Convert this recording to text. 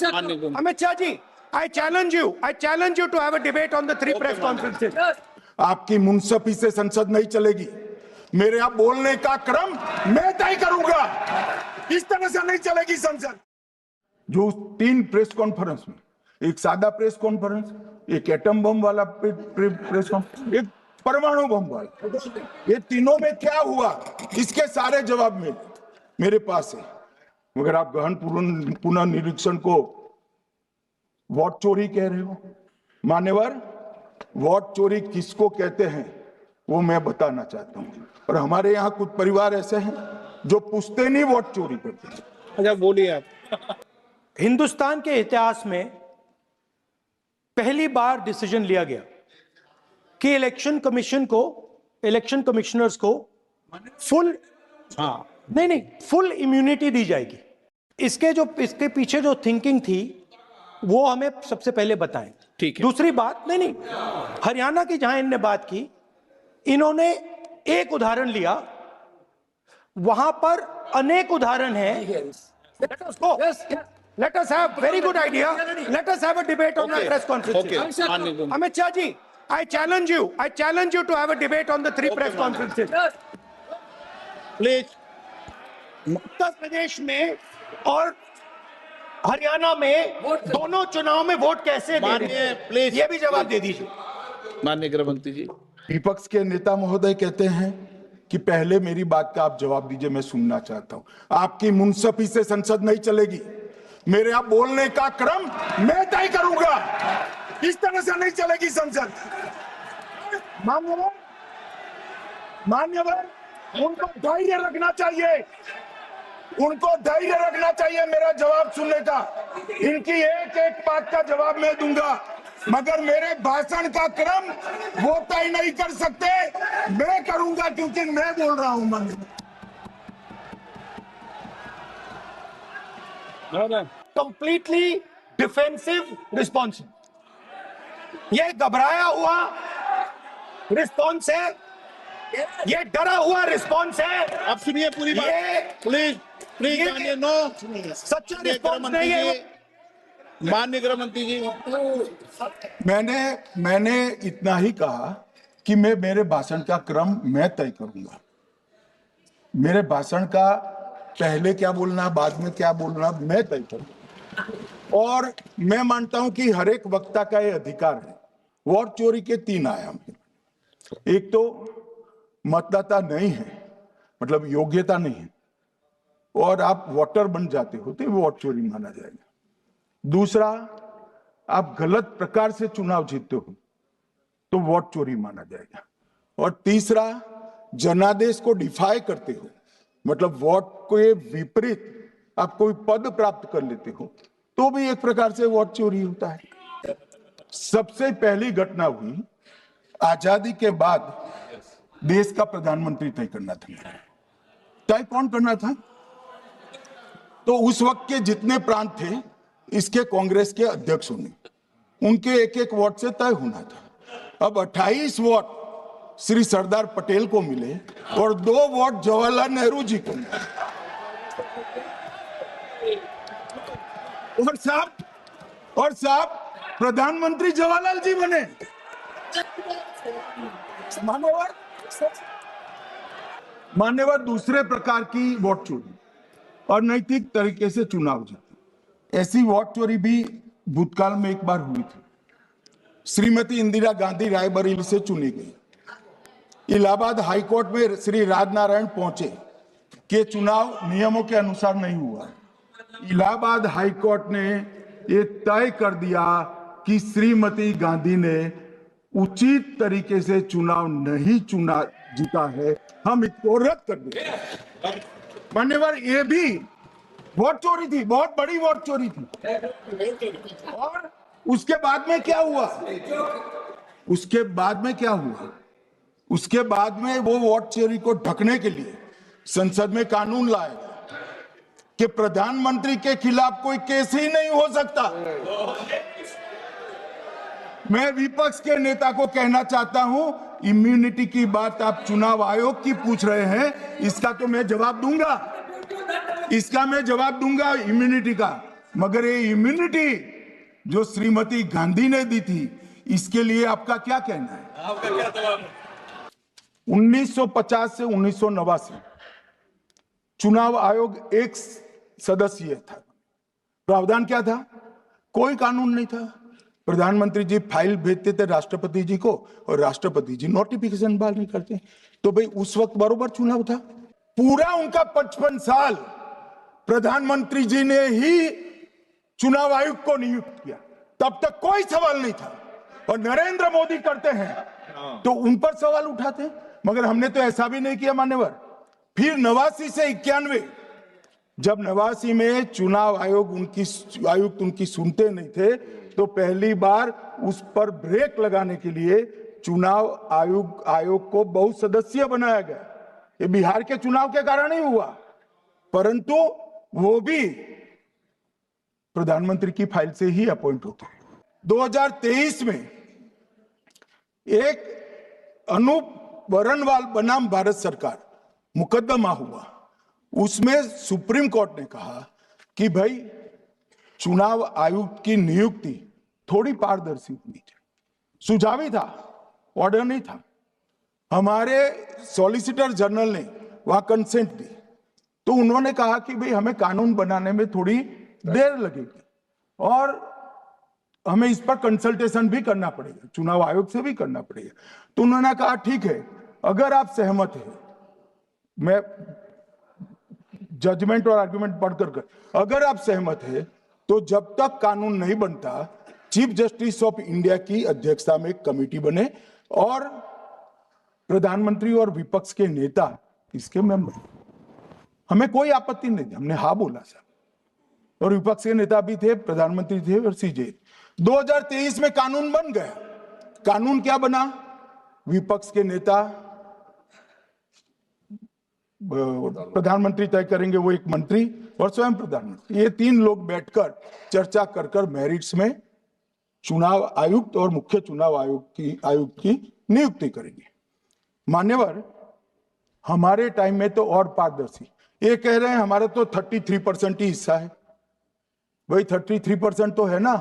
Amit Shah ji, I challenge you to have a debate on the 3 press conferences. आपकी मुंसफी से संसद नहीं चलेगी। मेरे यहाँ बोलने का क्रम मैं तय करूंगा। इस तरह से नहीं चलेगी संसद। जो 3 प्रेस कॉन्फ्रेंस में, एक सादा प्रेस कॉन्फ्रेंस, एक एटम बम वाला प्रेस कॉन्फ्रेंस, एक परमाणु बम वाला, ये तीनों में क्या हुआ, इसके सारे जवाब मेरे पास है। मगर आप गहन पुनर्निरीक्षण को वोट चोरी कह रहे हो। मान्यवर, वोट चोरी किसको कहते हैं वो मैं बताना चाहता हूँ। और हमारे यहाँ कुछ परिवार ऐसे हैं जो पूछते नहीं, वोट चोरी करते हैं। अच्छा, बोलिए आप। हिंदुस्तान के इतिहास में पहली बार डिसीजन लिया गया कि इलेक्शन कमिश्नर्स को फुल फुल इम्यूनिटी दी जाएगी। इसके पीछे जो थिंकिंग थी वो हमें सबसे पहले बताएं। ठीक है। दूसरी बात, हरियाणा की जहां इन्होंने बात की, इन्होंने एक उदाहरण लिया, वहां पर अनेक उदाहरण हैं। Let us have very good idea. Let us have a debate on the press conferences. Amit Shah ji, I challenge you to have a debate on the 3 press conferences. Please. Uttar Pradesh में और हरियाणा में दोनों चुनाव में वोट कैसे दे रहे हैं, please ये भी जवाब दे दीजिए। माननीय गृह मंत्री जी। विपक्ष के नेता महोदय कहते हैं कि पहले मेरी बात का आप जवाब दीजिए, मैं सुनना चाहता हूं। आपकी मुंसफी से संसद नहीं चलेगी। मेरे यहाँ बोलने का क्रम मैं तय करूंगा। इस तरह से नहीं चलेगी संसद। मान्यवर, उनको धैर्य रखना चाहिए, मेरा जवाब सुनने का। इनकी एक एक बात का जवाब मैं दूंगा, मगर मेरे भाषण का क्रम वो तय नहीं कर सकते, मैं करूंगा, क्योंकि मैं बोल रहा हूं। कंप्लीटली डिफेंसिव रिस्पॉन्स, ये घबराया हुआ रिस्पॉन्स है, ये डरा हुआ रिस्पॉन्स है। आप सुनिए पूरी बात, प्लीज नो, सच्चा रिस्पॉन्स नहीं है। माननीय गृह मंत्री जी, मैंने इतना ही कहा कि मेरे भाषण का क्रम मैं तय करूंगा। मेरे भाषण का पहले क्या बोलना, बाद में क्या बोलना, मैं तय करूंगा। और मैं मानता हूं कि हर एक वक्ता का ये अधिकार है। वोट चोरी के 3 आयाम हैं। एक तो मतदाता नहीं है, मतलब योग्यता नहीं है, और आप वोटर बन जाते हो तो वोट चोरी माना जाएगा। दूसरा, आप गलत प्रकार से चुनाव जीतते हो तो वोट चोरी माना जाएगा। और तीसरा, जनादेश को डिफाई करते हो, मतलब वोट के विपरीत आप कोई पद प्राप्त कर लेते हो तो भी एक प्रकार से वोट चोरी होता है। सबसे पहली घटना हुई आजादी के बाद, देश का प्रधानमंत्री तय करना था। तय कौन करना था? तो उस वक्त के जितने प्रांत थे, इसके कांग्रेस के अध्यक्षों ने, उनके एक एक वोट से तय होना था। अब 28 वोट श्री सरदार पटेल को मिले और 2 वोट जवाहरलाल नेहरू जी को मिले। और साहब प्रधानमंत्री जवाहरलाल जी बने। मान्यवर, दूसरे प्रकार की वोट चोरी और नैतिक तरीके से चुनाव जीते, ऐसी वोट चोरी भी भूतकाल में एक बार हुई थी। श्रीमती इंदिरा गांधी रायबरेली से चुनी गई। इलाहाबाद हाईकोर्ट में श्री राजनारायण पहुंचे कि चुनाव नियमों के अनुसार नहीं हुआ। इलाहाबाद हाईकोर्ट ने ये तय कर दिया कि श्रीमती गांधी ने उचित तरीके से चुनाव नहीं जीता है, हम इसको रद्द कर दें। मान्यवर, ये भी वोट चोरी थी, बहुत बड़ी वोट चोरी थी। और उसके बाद में क्या हुआ? उसके बाद में वो वोट चोरी को ढकने के लिए संसद में कानून लाया गया कि प्रधानमंत्री के खिलाफ कोई केस ही नहीं हो सकता। मैं विपक्ष के नेता को कहना चाहता हूं, इम्यूनिटी की बात आप चुनाव आयोग की पूछ रहे हैं, इसका मैं जवाब दूंगा इम्यूनिटी का। मगर ये इम्यूनिटी जो श्रीमती गांधी ने दी थी, इसके लिए आपका क्या कहना है? आपका क्या जवाब है? 1950 से 1989 चुनाव आयोग एक सदस्यीय था। प्रावधान क्या था? कोई कानून नहीं था। प्रधानमंत्री जी फाइल भेजते थे राष्ट्रपति जी को और राष्ट्रपति जी नोटिफिकेशन बाहर नहीं करते। तो भाई उस वक्त बरोबर चुनाव था। पूरा उनका 55 साल प्रधानमंत्री जी ने ही चुनाव आयोग को नियुक्त किया, तब तक कोई सवाल नहीं था। और नरेंद्र मोदी करते हैं तो उन पर सवाल उठाते हैं, मगर हमने तो ऐसा भी नहीं किया मान्यवर। फिर 89 से 91 जब 89 में चुनाव आयुक्त उनकी सुनते नहीं थे, तो पहली बार उस पर ब्रेक लगाने के लिए चुनाव आयोग को बहुत सदस्यीय बनाया गया। ये बिहार के चुनाव के कारण ही हुआ, परंतु वो भी प्रधानमंत्री की फाइल से ही अपॉइंट होते हैं। 2023 में एक अनूप वरणवाल बनाम भारत सरकार मुकदमा हुआ। उसमें सुप्रीम कोर्ट ने कहा कि भाई चुनाव आयुक्त की नियुक्ति थोड़ी पारदर्शी होनी चाहिए। सुझावी था, ऑर्डर नहीं था। हमारे सॉलिसिटर जनरल ने वहां कंसेंट दी, तो उन्होंने कहा कि भाई हमें कानून बनाने में थोड़ी देर लगेगी और हमें इस पर कंसल्टेशन भी करना पड़ेगा, चुनाव आयोग से भी करना पड़ेगा। तो उन्होंने कहा ठीक है, अगर आप सहमत हैं, मैं जजमेंट और आर्गुमेंट पढ़कर अगर आप सहमत हैं तो जब तक कानून नहीं बनता, चीफ जस्टिस ऑफ इंडिया की अध्यक्षता में एक कमेटी बने और प्रधानमंत्री और विपक्ष के नेता इसके मेंबर। हमें कोई आपत्ति नहीं थी, हमने हाँ बोला सर। और विपक्ष के नेता भी थे, प्रधानमंत्री थे और सीजे। 2023 में कानून बन गया। कानून क्या बना? विपक्ष के नेता प्रधानमंत्री तय करेंगे, वो एक मंत्री और स्वयं प्रधानमंत्री, ये तीन लोग बैठकर चर्चा कर मेरिट्स में चुनाव आयुक्त और मुख्य चुनाव आयुक्त की नियुक्ति करेंगे। मान्यवर, हमारे टाइम में तो और पारदर्शी। ये कह रहे हैं हमारा तो 33% ही हिस्सा है। भाई 33% तो है ना,